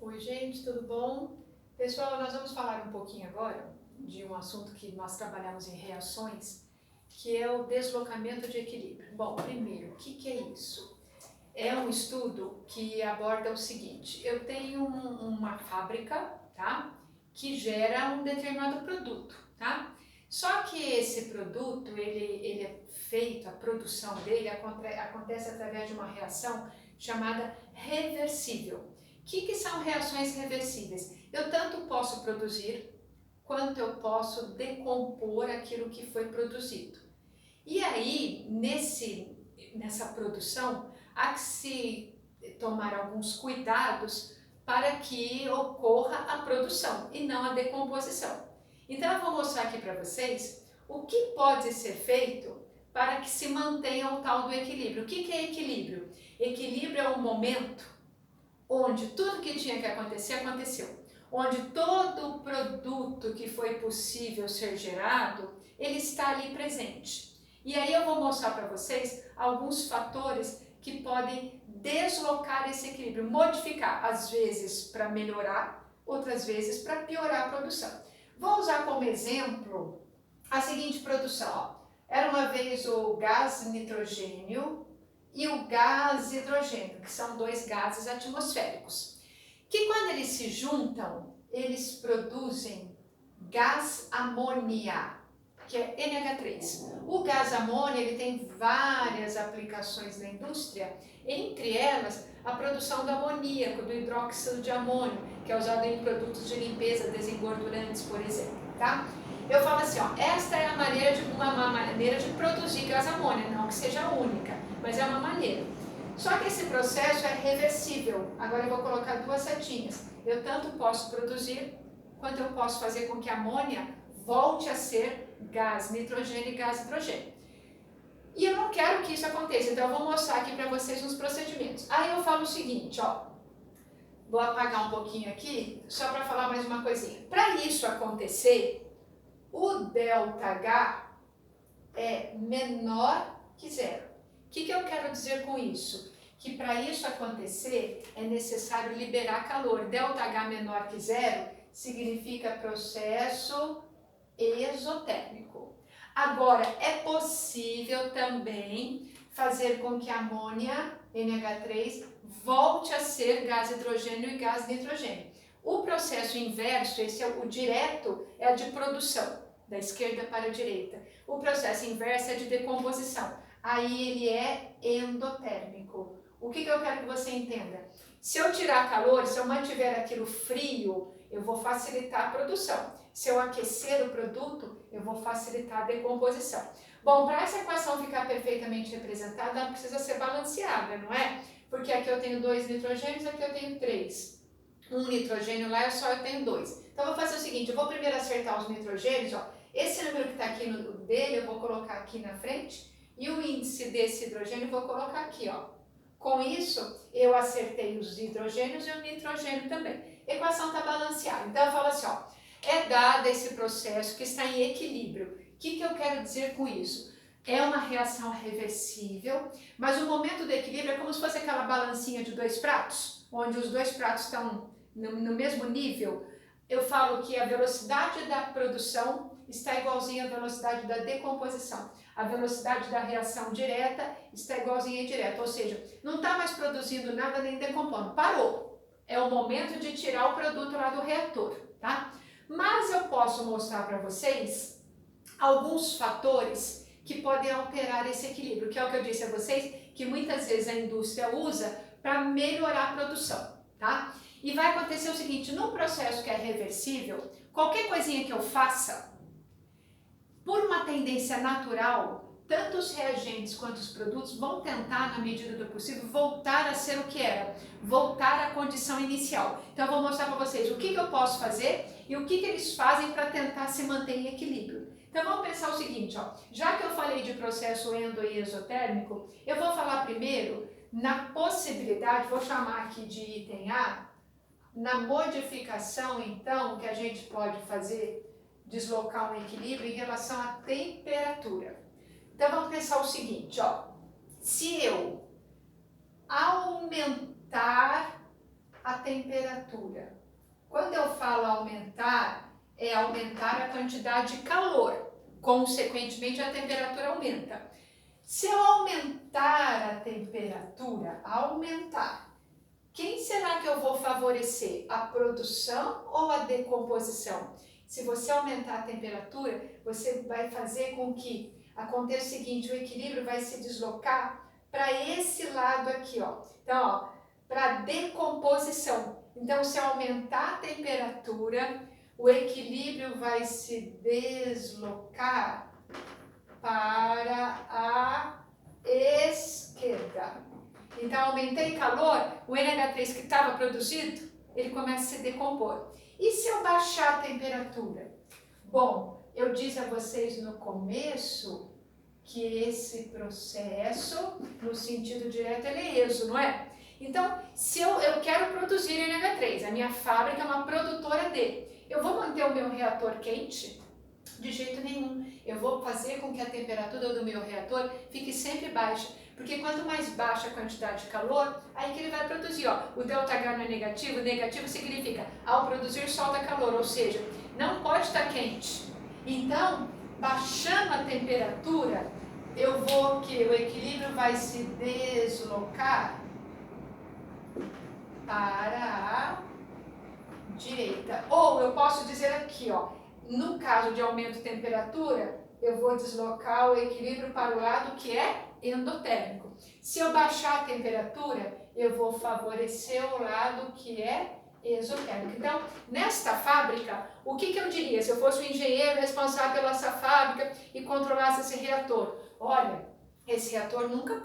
Oi, gente, tudo bom? Pessoal, nós vamos falar um pouquinho agora de um assunto que nós trabalhamos em reações, que é o deslocamento de equilíbrio. Bom, primeiro, o que é isso? É um estudo que aborda o seguinte: eu tenho uma fábrica, tá? Que gera um determinado produto, tá? Só que esse produto, ele é feito, a produção dele acontece através de uma reação chamada reversível. O que são reações reversíveis? Eu tanto posso produzir, quanto eu posso decompor aquilo que foi produzido. E aí, nessa produção, há que se tomar alguns cuidados para que ocorra a produção e não a decomposição. Então eu vou mostrar aqui para vocês o que pode ser feito para que se mantenha o tal do equilíbrio. O que é equilíbrio? Equilíbrio é um momento onde tudo que tinha que acontecer, aconteceu. Onde todo o produto que foi possível ser gerado, ele está ali presente. E aí eu vou mostrar para vocês alguns fatores que podem deslocar esse equilíbrio, modificar, às vezes para melhorar, outras vezes para piorar a produção. Vou usar como exemplo a seguinte produção. Ó. Era uma vez o gás nitrogênio e o gás hidrogênio, que são dois gases atmosféricos, que quando eles se juntam, eles produzem gás amônia, que é NH3. O gás amônia ele tem várias aplicações na indústria, entre elas a produção do amoníaco, do hidróxido de amônio, que é usado em produtos de limpeza, desengordurantes, por exemplo, tá? Eu falo assim, ó, esta é uma maneira de produzir gás amônia, não que seja a única, mas é uma maneira. Só que esse processo é reversível. Agora eu vou colocar duas setinhas. Eu tanto posso produzir, quanto eu posso fazer com que a amônia volte a ser gás nitrogênio e gás hidrogênio. E eu não quero que isso aconteça, então eu vou mostrar aqui para vocês os procedimentos. Aí eu falo o seguinte, ó, vou apagar um pouquinho aqui, só para falar mais uma coisinha. Para isso acontecer, o ΔH é menor que zero. O que eu quero dizer com isso? Que para isso acontecer é necessário liberar calor. ΔH menor que zero significa processo exotérmico. Agora, é possível também fazer com que a amônia, NH3, volte a ser gás hidrogênio e gás nitrogênio. O processo inverso, esse é o direto, é a de produção, da esquerda para a direita. O processo inverso é de decomposição. Aí ele é endotérmico. O que eu quero que você entenda? Se eu tirar calor, se eu mantiver aquilo frio, eu vou facilitar a produção. Se eu aquecer o produto, eu vou facilitar a decomposição. Bom, para essa equação ficar perfeitamente representada, ela precisa ser balanceada, não é? Porque aqui eu tenho 2 nitrogênios, aqui eu tenho 3. Um nitrogênio lá, eu tenho 2. Então eu vou fazer o seguinte, eu vou primeiro acertar os nitrogênios, ó. Esse número que está aqui no dele, eu vou colocar aqui na frente, e o índice desse hidrogênio eu vou colocar aqui, ó. Com isso, eu acertei os hidrogênios e o nitrogênio também. A equação está balanceada. Então eu falo assim, ó, é dado esse processo que está em equilíbrio. O que eu quero dizer com isso? É uma reação reversível, mas o momento do equilíbrio é como se fosse aquela balancinha de 2 pratos, onde os 2 pratos estão no mesmo nível. Eu falo que a velocidade da produção está igualzinha à velocidade da decomposição. A velocidade da reação direta está igualzinha à indireta, ou seja, não está mais produzindo nada nem decompondo, parou. É o momento de tirar o produto lá do reator, tá? Mas eu posso mostrar para vocês alguns fatores que podem alterar esse equilíbrio, que é o que eu disse a vocês, que muitas vezes a indústria usa para melhorar a produção, tá? E vai acontecer o seguinte, num processo que é reversível, qualquer coisinha que eu faça, por uma tendência natural, tanto os reagentes quanto os produtos vão tentar, na medida do possível, voltar a ser o que era, voltar à condição inicial. Então eu vou mostrar para vocês o que eu posso fazer e o que eles fazem para tentar se manter em equilíbrio. Então vamos pensar o seguinte, ó, já que eu falei de processo endo e exotérmico, eu vou falar primeiro na possibilidade, vou chamar aqui de item A, na modificação então que a gente pode fazer deslocar um equilíbrio em relação à temperatura. Então vamos pensar o seguinte, ó, se eu aumentar a temperatura. Quando eu falo aumentar, é aumentar a quantidade de calor. Consequentemente, a temperatura aumenta. Se eu aumentar a temperatura, quem será que eu vou favorecer? A produção ou a decomposição? Se você aumentar a temperatura, você vai fazer com que aconteça o seguinte, o equilíbrio vai se deslocar para esse lado aqui, ó. Então, ó, para decomposição. Então, se eu aumentar a temperatura, o equilíbrio vai se deslocar para a esquerda. Então, aumentei calor, o NH3 que estava produzido, ele começa a se decompor. E se eu baixar a temperatura? Bom, eu disse a vocês no começo que esse processo, no sentido direto, ele é exo, não é? Então, se eu quero produzir NH3, a minha fábrica é uma produtora dele, eu vou manter o meu reator quente? De jeito nenhum. Eu vou fazer com que a temperatura do meu reator fique sempre baixa, porque quanto mais baixa a quantidade de calor, aí que ele vai produzir. Ó, o ΔH não é negativo, negativo significa ao produzir solta calor, ou seja, não pode estar quente. Então, baixando a temperatura, o equilíbrio vai se deslocar para a direita. Ou eu posso dizer aqui, ó, no caso de aumento de temperatura, eu vou deslocar o equilíbrio para o lado que é endotérmico. Se eu baixar a temperatura, eu vou favorecer o lado que é exotérmico. Então, nesta fábrica, o que eu diria se eu fosse o engenheiro responsável pela essa fábrica e controlasse esse reator? Olha, esse reator eu nunca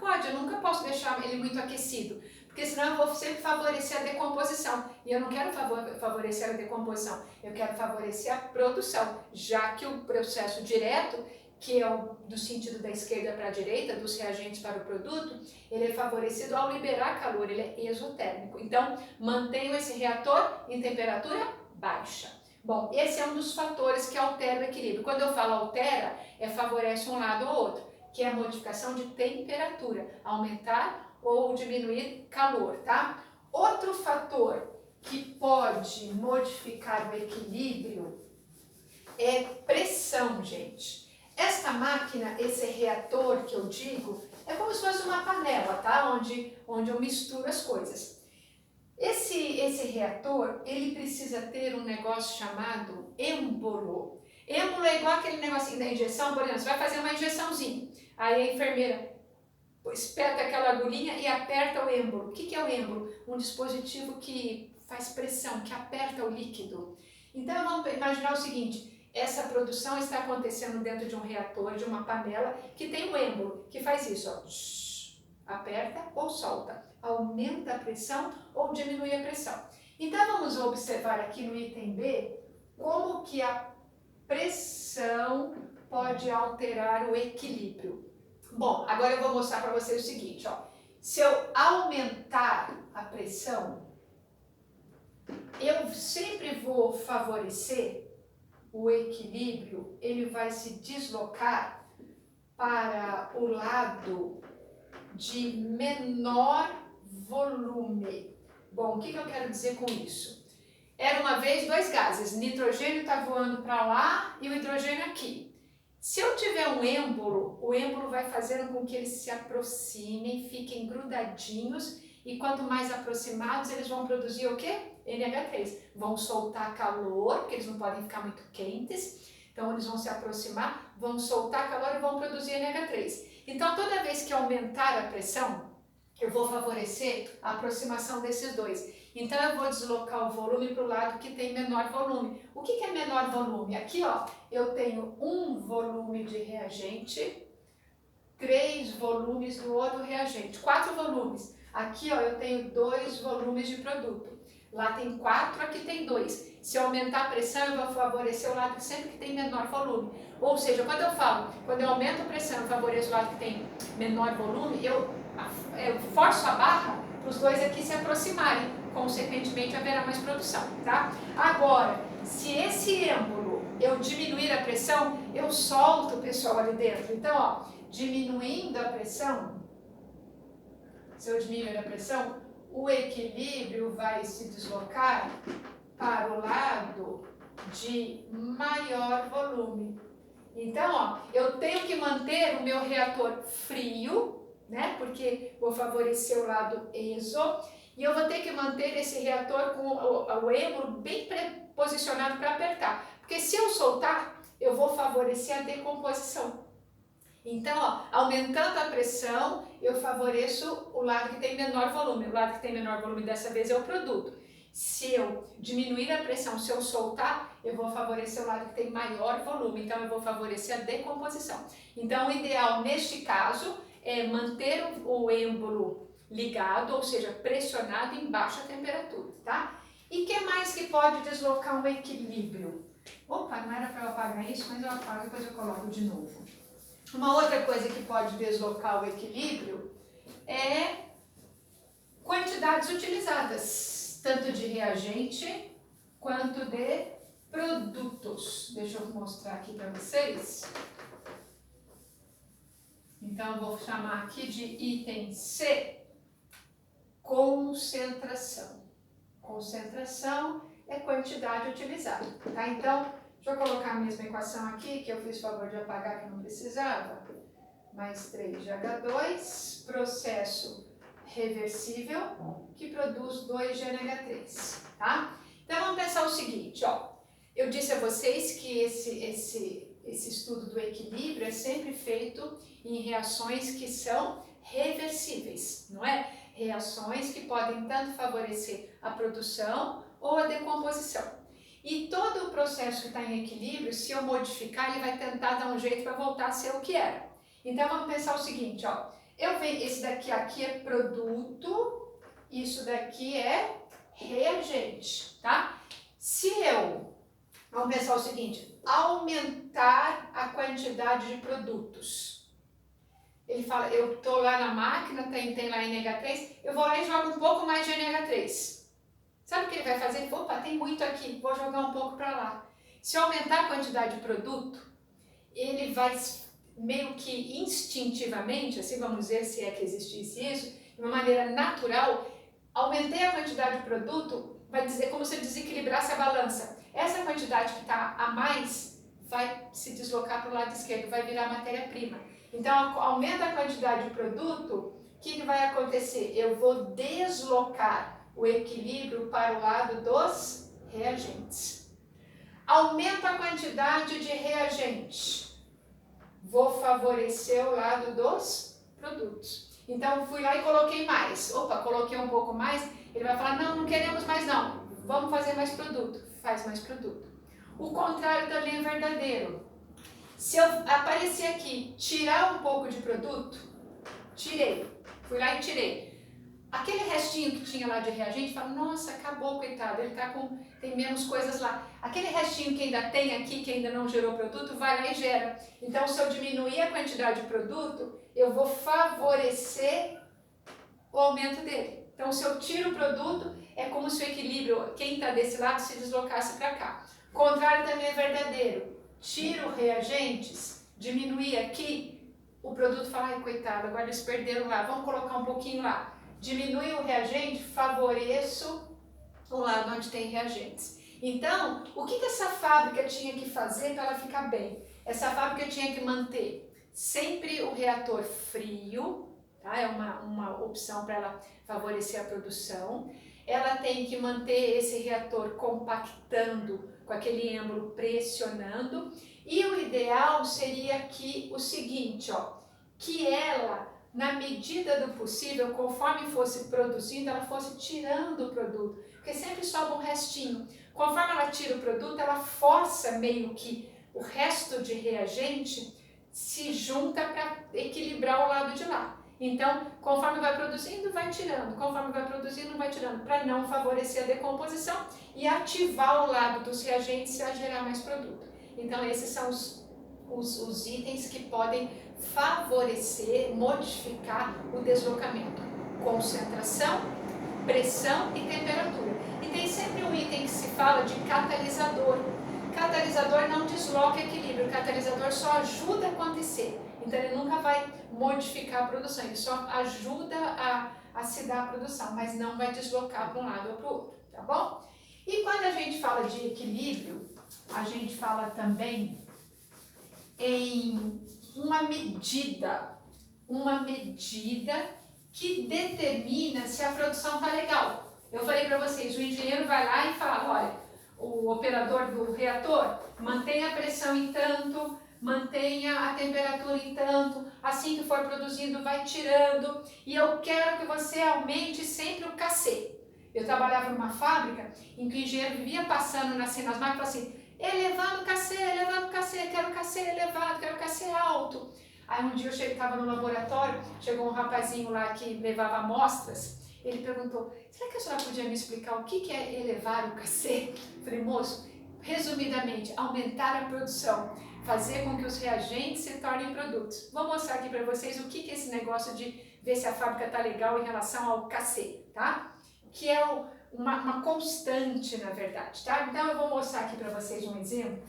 posso deixar ele muito aquecido, porque senão eu vou sempre favorecer a decomposição. E eu não quero favorecer a decomposição, eu quero favorecer a produção, já que o processo direto, que é do sentido da esquerda para a direita, dos reagentes para o produto, ele é favorecido ao liberar calor, ele é exotérmico. Então, mantenho esse reator em temperatura baixa. Bom, esse é um dos fatores que altera o equilíbrio. Quando eu falo altera, favorece um lado ou outro, que é a modificação de temperatura, aumentar ou diminuir calor, tá? Outro fator que pode modificar o equilíbrio é pressão, gente. Esta máquina, esse reator que eu digo, é como se fosse uma panela, tá? Onde eu misturo as coisas. Esse reator, ele precisa ter um negócio chamado êmbolo. Êmbolo é igual aquele negocinho da injeção, por exemplo, você vai fazer uma injeçãozinha, aí a enfermeira espeta aquela agulhinha e aperta o êmbolo. O que é o êmbolo? Um dispositivo que faz pressão, que aperta o líquido. Então vamos imaginar o seguinte, essa produção está acontecendo dentro de um reator, de uma panela, que tem um êmbolo, que faz isso, ó, aperta ou solta, aumenta a pressão ou diminui a pressão. Então vamos observar aqui no item B, como que a pressão pode alterar o equilíbrio. Bom, agora eu vou mostrar para vocês o seguinte, ó, se eu aumentar a pressão, eu sempre vou favorecer o equilíbrio, ele vai se deslocar para o lado de menor volume. Bom, o que eu quero dizer com isso? Era uma vez dois gases, nitrogênio está voando para lá e o hidrogênio aqui. Se eu tiver um êmbolo, o êmbolo vai fazendo com que eles se aproximem, fiquem grudadinhos e quanto mais aproximados eles vão produzir o quê? NH3. Vão soltar calor, porque eles não podem ficar muito quentes, então eles vão se aproximar, vão soltar calor e vão produzir NH3. Então toda vez que aumentar a pressão, eu vou favorecer a aproximação desses dois. Então eu vou deslocar o volume para o lado que tem menor volume. O que é menor volume? Aqui ó, eu tenho um volume de reagente, 3 volumes do outro reagente, 4 volumes. Aqui ó, eu tenho 2 volumes de produto. Lá tem 4, aqui tem 2. Se eu aumentar a pressão, eu vou favorecer o lado sempre que tem menor volume. Ou seja, quando eu aumento a pressão e favoreço o lado que tem menor volume, eu forço a barra para os dois aqui se aproximarem. Consequentemente, haverá mais produção, tá? Agora, se esse êmbolo eu diminuir a pressão, eu solto o pessoal ali dentro. Então, ó, diminuindo a pressão, se eu diminuir a pressão, o equilíbrio vai se deslocar para o lado de maior volume. Então, ó, eu tenho que manter o meu reator frio, né? Porque vou favorecer o lado exo, e eu vou ter que manter esse reator com o êmbolo bem posicionado para apertar. Porque se eu soltar, eu vou favorecer a decomposição. Então, ó, aumentando a pressão, eu favoreço o lado que tem menor volume. O lado que tem menor volume dessa vez é o produto. Se eu diminuir a pressão, se eu soltar, eu vou favorecer o lado que tem maior volume. Então, eu vou favorecer a decomposição. Então, o ideal neste caso é manter o êmbolo ligado, ou seja, pressionado em baixa temperatura, tá? E o que mais que pode deslocar um equilíbrio? Opa, não era para eu apagar isso, mas eu apago e depois eu coloco de novo. Uma outra coisa que pode deslocar o equilíbrio é quantidades utilizadas, tanto de reagente quanto de produtos. Deixa eu mostrar aqui para vocês. Então, eu vou chamar aqui de item C, concentração. Concentração é quantidade utilizada, tá? Então, deixa eu colocar a mesma equação aqui, que eu fiz favor de apagar que não precisava. Mais 3 de H2, processo reversível, que produz 2 de NH3, tá? Então, vamos pensar o seguinte, ó. Eu disse a vocês que esse estudo do equilíbrio é sempre feito em reações que são reversíveis, não é? Reações que podem tanto favorecer a produção ou a decomposição. E todo o processo que está em equilíbrio, se eu modificar, ele vai tentar dar um jeito para voltar a ser o que era. Então, vamos pensar o seguinte, ó. Esse daqui aqui é produto, isso daqui é reagente, tá? Se eu, vamos pensar o seguinte, aumentar a quantidade de produtos. Ele fala, eu estou lá na máquina, tem lá NH3, eu vou lá e jogo um pouco mais de NH3. Sabe o que ele vai fazer? Opa, tem muito aqui, vou jogar um pouco para lá. Se eu aumentar a quantidade de produto, ele vai meio que instintivamente, assim vamos dizer, se é que existisse isso, de uma maneira natural, aumentei a quantidade de produto, vai dizer como se desequilibrasse a balança. Essa quantidade que está a mais vai se deslocar para o lado esquerdo, vai virar matéria-prima. Então, aumenta a quantidade de produto, o que vai acontecer? Eu vou deslocar o equilíbrio para o lado dos reagentes. Aumenta a quantidade de reagente. Vou favorecer o lado dos produtos. Então, fui lá e coloquei mais. Opa, coloquei um pouco mais. Ele vai falar, não queremos mais não. Vamos fazer mais produto. Faz mais produto. O contrário também é verdadeiro. Se eu aparecer aqui, tirar um pouco de produto, tirei. Fui lá e tirei. Aquele restinho que tinha lá de reagente, fala, nossa, acabou, coitado, ele tem menos coisas lá. Aquele restinho que ainda tem aqui, que ainda não gerou produto, vai lá e gera. Então, se eu diminuir a quantidade de produto, eu vou favorecer o aumento dele. Então, se eu tiro o produto, é como se o equilíbrio, quem está desse lado, se deslocasse para cá. O contrário também é verdadeiro. Tiro reagentes, diminuir aqui, o produto fala, ai, coitado, agora eles perderam lá, vamos colocar um pouquinho lá. Diminui o reagente, favoreço o lado onde tem reagentes. Então, o que essa fábrica tinha que fazer para ela ficar bem? Essa fábrica tinha que manter sempre o reator frio, tá? É uma opção para ela favorecer a produção. Ela tem que manter esse reator compactando, com aquele êmbolo pressionando. E o ideal seria que o seguinte, ó, que ela, na medida do possível, conforme fosse produzindo, ela fosse tirando o produto, porque sempre sobra um restinho. Conforme ela tira o produto, ela força meio que o resto de reagente se junta para equilibrar o lado de lá. Então, conforme vai produzindo, vai tirando, conforme vai produzindo, vai tirando, para não favorecer a decomposição e ativar o lado dos reagentes a gerar mais produto. Então, esses são os itens que podem favorecer, modificar o deslocamento. Concentração, pressão e temperatura. E tem sempre um item que se fala de catalisador. Catalisador não desloca equilíbrio, o catalisador só ajuda a acontecer. Então ele nunca vai modificar a produção, ele só ajuda a se dar a produção, mas não vai deslocar para um lado ou para o outro, tá bom? E quando a gente fala de equilíbrio, a gente fala também em uma medida que determina se a produção está legal. Eu falei para vocês, o engenheiro vai lá e fala, olha, o operador do reator mantenha a pressão em tanto, mantenha a temperatura em tanto, assim que for produzindo vai tirando, e eu quero que você aumente sempre o KC. Eu trabalhava numa fábrica em que o engenheiro vivia passando nas máquinas e falava assim, elevando o KC, quero KC elevado, quero KC alto. Aí um dia eu estava no laboratório, chegou um rapazinho lá que levava amostras, ele perguntou, será que a senhora podia me explicar o que é elevar o KC? Eu falei, moço, resumidamente, aumentar a produção, fazer com que os reagentes se tornem produtos. Vou mostrar aqui para vocês o que é esse negócio de ver se a fábrica está legal em relação ao KC, tá? Que é uma constante, na verdade, tá? Então eu vou mostrar aqui para vocês um exemplo,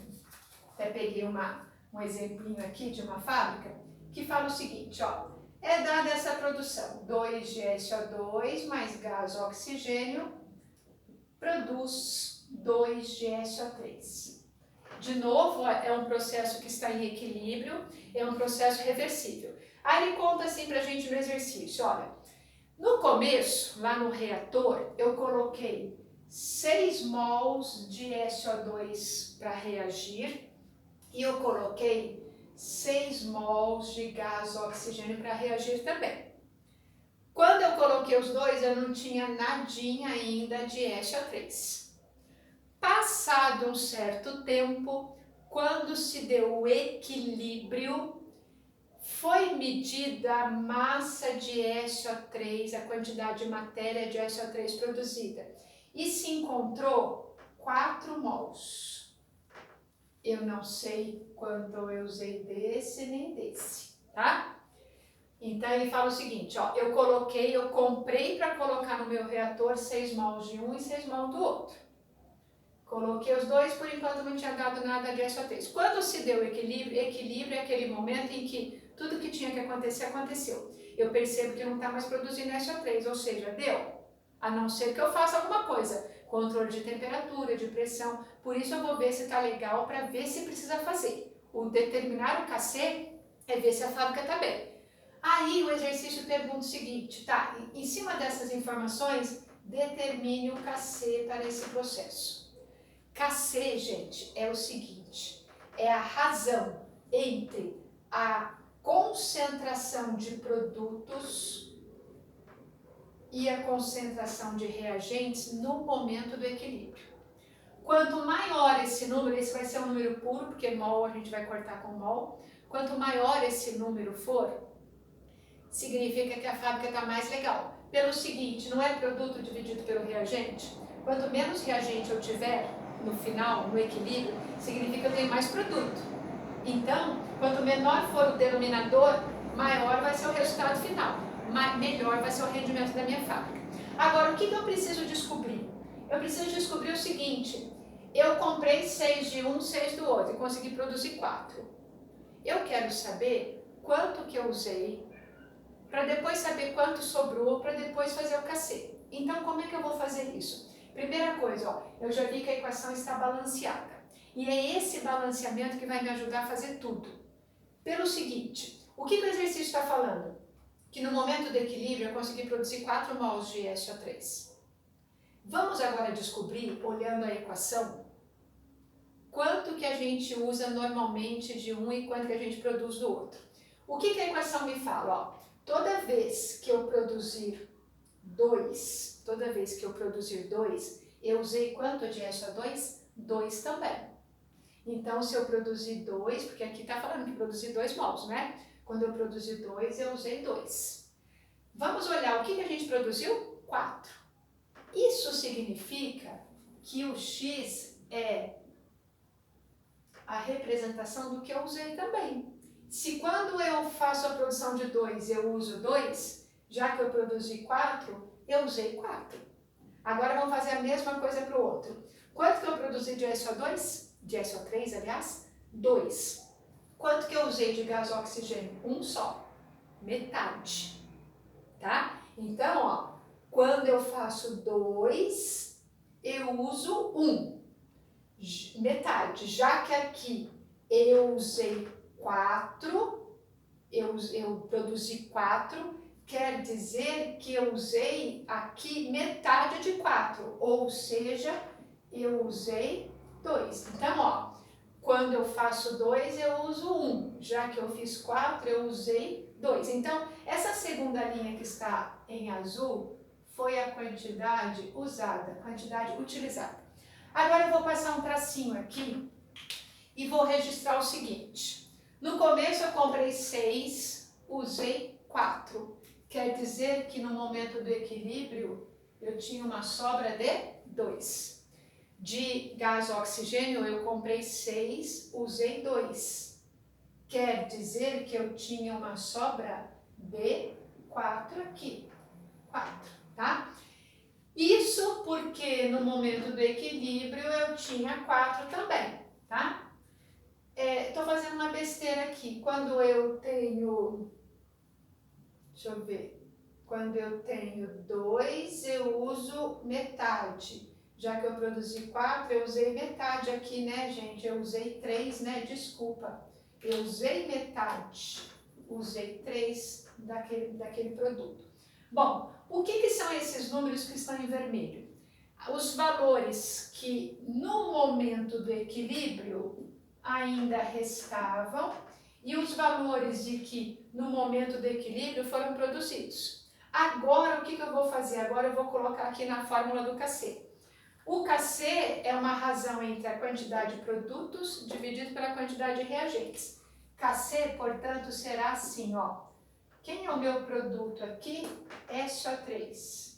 até peguei um exemplinho aqui de uma fábrica, que fala o seguinte, ó, é dada essa produção, 2 GSO2 mais gás oxigênio, produz 2 GSO3. De novo, é um processo que está em equilíbrio, é um processo reversível. Aí ele conta assim pra gente no exercício, olha, no começo, lá no reator, eu coloquei 6 mols de SO2 para reagir e eu coloquei 6 mols de gás oxigênio para reagir também. Quando eu coloquei os dois, eu não tinha nadinha ainda de SO3. Passado um certo tempo, quando se deu o equilíbrio, foi medida a massa de SO3, a quantidade de matéria de SO3 produzida, e se encontrou 4 mols. Eu não sei quanto eu usei desse nem desse, tá? Então ele fala o seguinte, ó, eu comprei para colocar no meu reator 6 mols de um e 6 mols do outro. Coloquei os dois, por enquanto não tinha dado nada de SO3. Quando se deu equilíbrio é aquele momento em que tudo que tinha que acontecer, aconteceu. Eu percebo que não está mais produzindo SO3, ou seja, deu. A não ser que eu faça alguma coisa. Controle de temperatura, de pressão. Por isso eu vou ver se está legal para ver se precisa fazer. O determinar o KC é ver se a fábrica está bem. Aí o exercício pergunta o seguinte, tá? Em cima dessas informações, determine o KC para esse processo. KC, gente, é o seguinte, é a razão entre a concentração de produtos e a concentração de reagentes no momento do equilíbrio. Quanto maior esse número, esse vai ser um número puro, porque mol a gente vai cortar com mol, quanto maior esse número for, significa que a fábrica está mais legal. Pelo seguinte, não é produto dividido pelo reagente? Quanto menos reagente eu tiver no final, no equilíbrio, significa que eu tenho mais produto. Então, quanto menor for o denominador, maior vai ser o resultado final, melhor vai ser o rendimento da minha fábrica. Agora, o que eu preciso descobrir? Eu preciso descobrir o seguinte, eu comprei 6 de um, 6 do outro e consegui produzir 4. Eu quero saber quanto que eu usei, para depois saber quanto sobrou, para depois fazer o KC. Então, como é que eu vou fazer isso? Primeira coisa, ó, eu já vi que a equação está balanceada. E é esse balanceamento que vai me ajudar a fazer tudo. Pelo seguinte, o que o exercício está falando? Que no momento do equilíbrio eu consegui produzir 4 mols de SO3. Vamos agora descobrir, olhando a equação, quanto que a gente usa normalmente de um e quanto que a gente produz do outro. O que a equação me fala? Ó, toda vez que eu produzir 2, eu usei quanto de SO2? 2 também. Então, se eu produzir 2, porque aqui está falando que produzir 2 mols, né? Quando eu produzir 2, eu usei 2. Vamos olhar o que a gente produziu? 4. Isso significa que o X é a representação do que eu usei também. Se quando eu faço a produção de 2, eu uso 2, já que eu produzi 4, eu usei 4. Agora vamos fazer a mesma coisa para o outro. Quanto que eu produzi de SO2? De SO3, aliás? 2. Quanto que eu usei de gás oxigênio? 1 só. Metade. Tá? Então, ó, quando eu faço 2, eu uso 1, metade. Já que aqui eu usei 4, eu produzi 4, quer dizer que eu usei aqui metade de 4, ou seja, eu usei 2. Então, ó, quando eu faço 2, eu uso 1. Já que eu fiz 4, eu usei 2. Então, essa segunda linha que está em azul foi a quantidade usada, quantidade utilizada. Agora eu vou passar um tracinho aqui e vou registrar o seguinte. No começo eu comprei 6, usei 4. Quer dizer que no momento do equilíbrio eu tinha uma sobra de 2. De gás oxigênio eu comprei 6, usei 2. Quer dizer que eu tinha uma sobra de 4 aqui. 4, tá? Isso porque no momento do equilíbrio eu tinha 4 também, tá? Tô fazendo uma besteira aqui. Quando eu tenho, deixa eu ver, quando eu tenho 2, eu uso metade. Já que eu produzi 4, eu usei metade aqui, né, gente? Eu usei 3, né? Desculpa. Eu usei metade. Usei 3 daquele produto. Bom, o que são esses números que estão em vermelho? Os valores que no momento do equilíbrio ainda restavam e os valores de que no momento do equilíbrio foram produzidos. Agora, o que eu vou fazer? Agora eu vou colocar aqui na fórmula do KC. O KC é uma razão entre a quantidade de produtos dividido pela quantidade de reagentes. KC, portanto, será assim, ó. Quem é o meu produto aqui? SO3.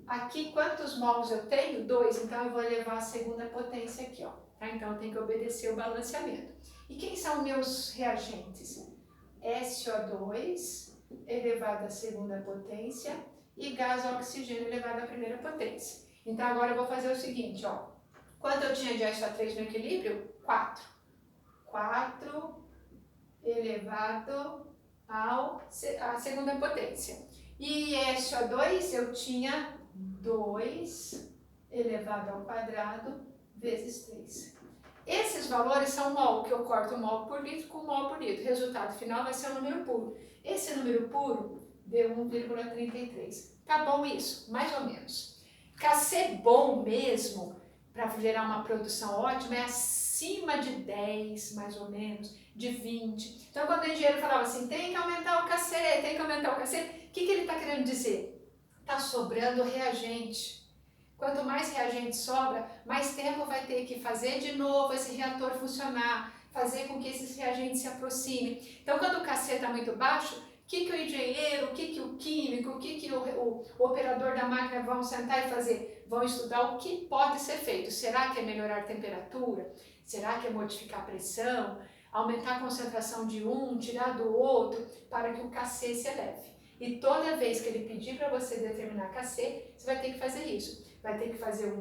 Aqui, quantos mols eu tenho? 2, então eu vou elevar a segunda potência aqui, ó. Tá? Então eu tenho que obedecer o balanceamento. E quem são meus reagentes? SO2 elevado à segunda potência e gás oxigênio elevado à primeira potência. Então agora eu vou fazer o seguinte, ó. Quanto eu tinha de SO3 no equilíbrio? 4. 4 elevado à segunda potência. E SO2 eu tinha 2 elevado ao quadrado vezes 3. Esses valores são mol, que eu corto mol por litro com mol por litro. O resultado final vai ser um número puro. Esse número puro deu 1,33. Tá bom isso? Mais ou menos. KC bom mesmo, para gerar uma produção ótima, é acima de 10, mais ou menos, de 20. Então, quando o engenheiro falava assim, tem que aumentar o KC, tem que aumentar o KC, o que ele está querendo dizer? Está sobrando reagente. Quanto mais reagente sobra, mais tempo vai ter que fazer de novo esse reator funcionar, fazer com que esses reagentes se aproximem. Então, quando o KC está muito baixo, o que o engenheiro, o que o químico, o que o operador da máquina vão sentar e fazer? Vão estudar o que pode ser feito. Será que é melhorar a temperatura? Será que é modificar a pressão? Aumentar a concentração de um, tirar do outro, para que o KC se eleve. E toda vez que ele pedir para você determinar KC, você vai ter que fazer isso. Vai ter que fazer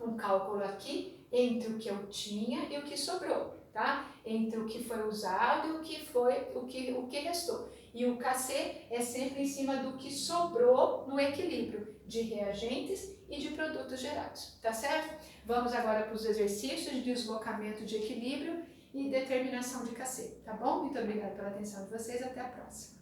um cálculo aqui entre o que eu tinha e o que sobrou, tá? Entre o que foi usado e o que restou. E o KC é sempre em cima do que sobrou no equilíbrio de reagentes e de produtos gerados, tá certo? Vamos agora para os exercícios de deslocamento de equilíbrio e determinação de KC, tá bom? Muito obrigada pela atenção de vocês, até a próxima.